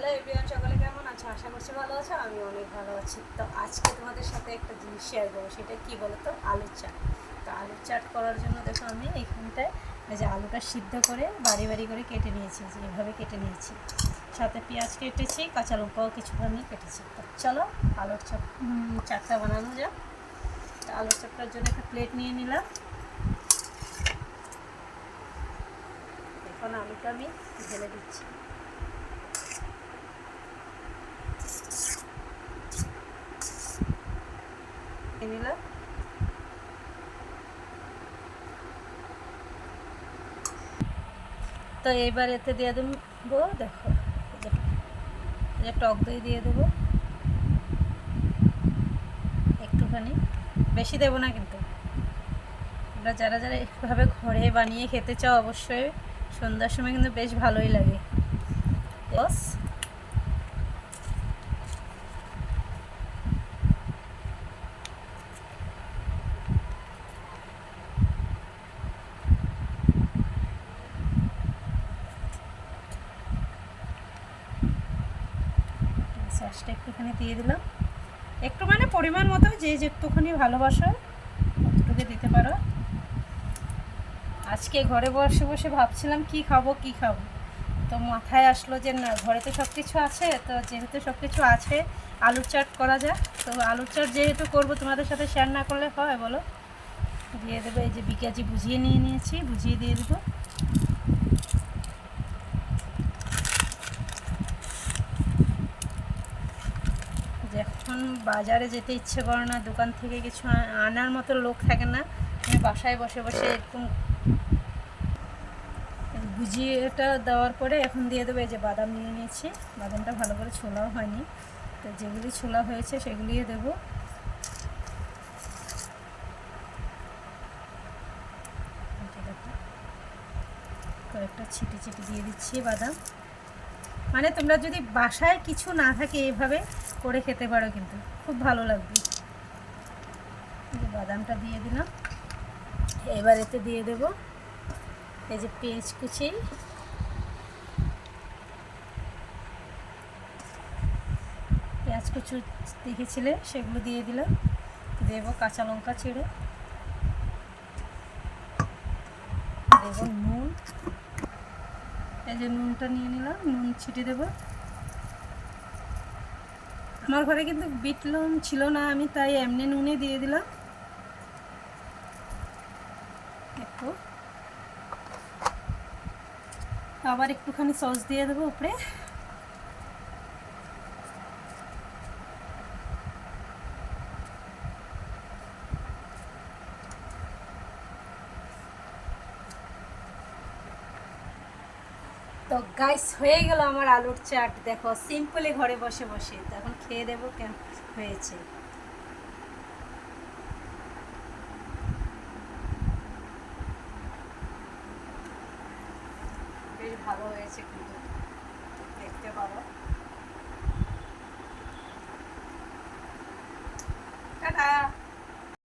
Hello everyone, সকলে কেমন আছো? আশা করছি ভালো আছো। আমি অনেক ভালো আছি। তো আজকে তোমাদের সাথে একটা জিনিস শেয়ার করবো, সেটা কি বলো তো, আলুর চাট। তো আলুর চাট করার জন্য দেখো আমি এইখানটায় এই যে আলুটা সিদ্ধ করে বাড়ি বাড়ি করে কেটে নিয়েছি, যে এভাবে কেটে নিয়েছি। সাথে পেঁয়াজ কেটেছি, কাঁচা লঙ্কাও কিছুখানি কেটেছি। তো চলো আলুর চাটটা বানানো যাক। তো আলুর চাটটার জন্য একটা প্লেট নিয়ে নিলাম। এখন আলুটা আমি ঢেলে দিচ্ছি। নিলাম। তো এইবার এতে দিয়ে দেবো, দেখো যে টক দই দিয়ে দেবো একটুখানি, বেশি দেবো না কিন্তু। তোমরা যারা যারা এইভাবে ঘরে বানিয়ে খেতে চাও অবশ্যই সন্ধ্যার সময় কিন্তু বেশ ভালোই লাগে। বস সসটা একটুখানি দিয়ে দিলাম, একটু মানে পরিমাণ মতো, যে যেটুখানি ভালোবাসো অতটুকু দিতে পারো। আজকে ঘরে বসে বসে ভাবছিলাম কি খাবো, তো মাথায় আসলো যে না, ঘরে তো সব কিছু আছে। তো যেহেতু সব কিছু আছে, আলুর চাট করা যাক। তো আলুর চাট যেহেতু করবো, তোমাদের সাথে শেয়ার না করলে হয় বলো। দিয়ে দেবো, এই যে বিকাজি বুঝিয়ে নিয়েছি, বুঝিয়ে দিয়ে দেবো। যখন বাজারে যেতে ইচ্ছে করে না, দোকান থেকে কিছু আনার মতো লোক থাকে না, আমি বাসায় বসে বসে এরকম গুজিয়েটা দেওয়ার পরে এখন দিয়ে দেবো এই যে বাদাম নিয়ে নিয়েছি। বাদামটা ভালো করে ছোলাও হয়নি, তো যেগুলি ছোলা হয়েছে সেগুলিও দেবো। কয়েকটা ছিটি ছিটি দিয়ে দিচ্ছি বাদাম। মানে তোমরা যদি বাসায় কিছু না থাকে এভাবে করে খেতে পারো, কিন্তু খুব ভালো লাগবে। বাদামটা দিয়ে দিলাম। এবার এতে দিয়ে দেবো এই যে পেঁয়াজ কুচি, পেঁয়াজ কুচি দেখেছিলে সেগুলো দিয়ে দিলাম। দেবো কাঁচা লঙ্কা ছিঁড়ে, দেবো নুন, এই যে নুনটা নিয়ে নিলাম, নুন ছিটিয়ে দেবো। আমার ঘরে কিন্তু বিট লবণ ছিল না, আমি তাই এমনি নুনে দিয়ে দিলাম একটু। আবার একটুখানি সস দিয়ে দেবো উপরে। তো গাইস, হয়ে গেল আমার আলুর চাট। দেখো সিম্পলি ঘরে বসে বসে। তো এখন খেয়ে দেবো কেমন হয়েছে। বেশ ভালো হয়েছে কিন্তু, দেখতে পারো। টাটা।